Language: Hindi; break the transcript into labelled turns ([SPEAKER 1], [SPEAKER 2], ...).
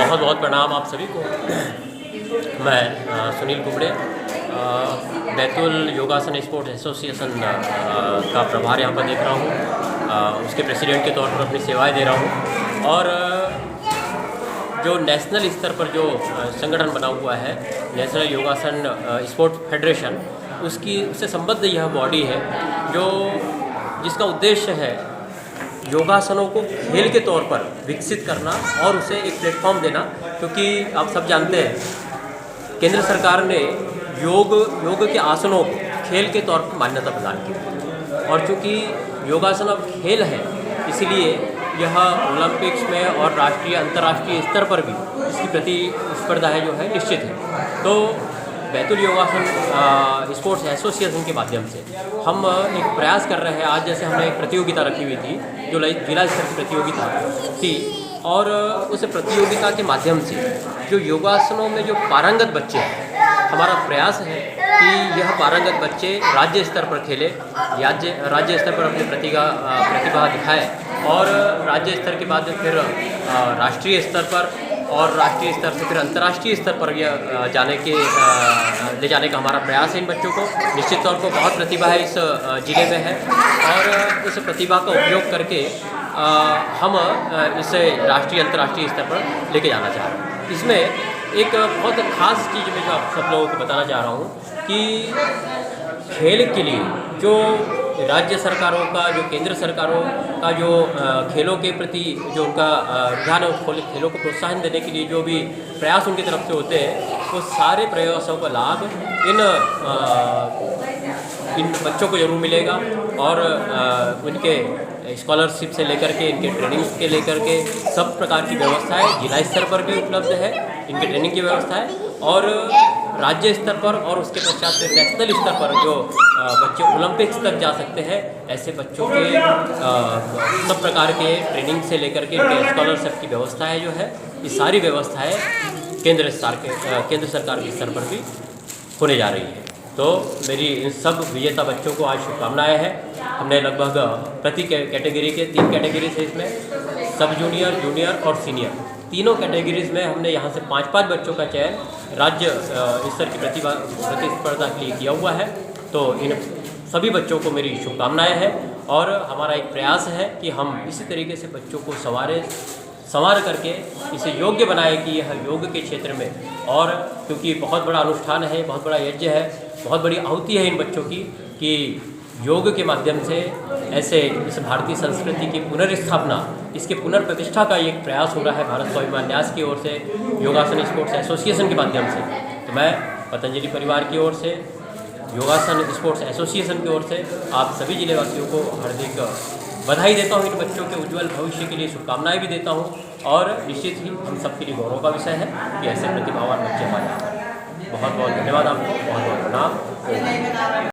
[SPEAKER 1] बहुत बहुत प्रणाम आप सभी को। मैं सुनील कुबड़े बैतूल योगासन स्पोर्ट्स एसोसिएशन का प्रभार यहाँ पर देख रहा हूँ। उसके प्रेसिडेंट के तौर पर अपनी सेवाएं दे रहा हूँ। और जो नेशनल स्तर पर जो संगठन बना हुआ है नेशनल योगासन स्पोर्ट्स फेडरेशन, उससे संबद्ध यह बॉडी है जिसका उद्देश्य है योगासनों को खेल के तौर पर विकसित करना और उसे एक प्लेटफॉर्म देना। क्योंकि आप सब जानते हैं केंद्र सरकार ने योग के आसनों को खेल के तौर पर मान्यता प्रदान की, और चूँकि योगासन अब खेल है इसलिए यह ओलंपिक्स में और राष्ट्रीय अंतर्राष्ट्रीय स्तर पर भी इसकी प्रतिस्पर्धा है जो है निश्चित है। तो बैतूल योगासन स्पोर्ट्स एसोसिएशन के माध्यम से हम एक प्रयास कर रहे हैं। आज जैसे हमने एक प्रतियोगिता रखी हुई थी जो जिला स्तर की प्रतियोगिता थी, और उस प्रतियोगिता के माध्यम से जो योगासनों में जो पारंगत बच्चे हैं, हमारा प्रयास है कि यह पारंगत बच्चे राज्य स्तर पर खेले, राज्य स्तर पर अपनी प्रतिभा दिखाए, और राज्य स्तर के बाद फिर राष्ट्रीय स्तर पर, और राष्ट्रीय स्तर से फिर अंतर्राष्ट्रीय स्तर पर यह ले जाने का हमारा प्रयास है। इन बच्चों को निश्चित तौर पर बहुत प्रतिभा है इस ज़िले में है, और इस प्रतिभा का उपयोग करके हम इसे राष्ट्रीय अंतर्राष्ट्रीय स्तर पर लेके जाना चाह रहे हैं। इसमें एक बहुत ख़ास चीज़ मैं जो आप सब लोगों को बताना चाह रहा हूँ कि खेल के लिए जो राज्य सरकारों का, जो केंद्र सरकारों का जो खेलों के प्रति जो उनका रुझान है, उस खेलों को प्रोत्साहन देने के लिए जो भी प्रयास उनकी तरफ से होते हैं, वो सारे प्रयासों का लाभ इन बच्चों को जरूर मिलेगा। और उनके स्कॉलरशिप से लेकर के, इनके ट्रेनिंग्स के लेकर के सब प्रकार की व्यवस्थाएं जिला स्तर पर भी उपलब्ध है, इनके ट्रेनिंग की व्यवस्था है, और राज्य स्तर पर और उसके पश्चात से नेशनल स्तर पर जो बच्चे ओलंपिक्स तक जा सकते हैं, ऐसे बच्चों के सब प्रकार के ट्रेनिंग से लेकर के इनके स्कॉलरशिप की व्यवस्थाएं जो है, ये सारी व्यवस्थाएं केंद्र सरकार के स्तर पर भी होने जा रही है। तो मेरी इन सब विजेता बच्चों को आज शुभकामनाएँ हैं। हमने लगभग प्रति कैटेगरी के 3 कैटेगरी है इसमें, सब जूनियर, जूनियर और सीनियर, तीनों कैटेगरीज में हमने यहाँ से 5-5 बच्चों का चयन राज्य स्तर की प्रतिस्पर्धा के लिए किया हुआ है। तो इन सभी बच्चों को मेरी शुभकामनाएँ हैं, और हमारा एक प्रयास है कि हम इसी तरीके से बच्चों को संवार करके इसे योग्य बनाए कि यह योग के क्षेत्र में, और क्योंकि बहुत बड़ा अनुष्ठान है, बहुत बड़ा यज्ञ है, बहुत बड़ी आहुति है इन बच्चों की, कि योग के माध्यम से ऐसे इस भारतीय संस्कृति की पुनर्स्थापना, इसके पुनर्प्रतिष्ठा का एक प्रयास हो रहा है भारत स्वाभिमान न्यास की ओर से, योगासन स्पोर्ट्स एसोसिएशन के माध्यम से। तो मैं पतंजलि परिवार की ओर से, योगासन स्पोर्ट्स एसोसिएशन की ओर से आप सभी जिलेवासियों को हार्दिक बधाई देता हूँ। इन बच्चों के उज्जवल भविष्य के लिए शुभकामनाएँ भी देता हूँ, और निश्चित ही हम सबके लिए गौरव का विषय है कि ऐसे प्रतिभावान बच्चे हमारे यहाँ। बहुत बहुत धन्यवाद आपको, बहुत बहुत प्रणाम।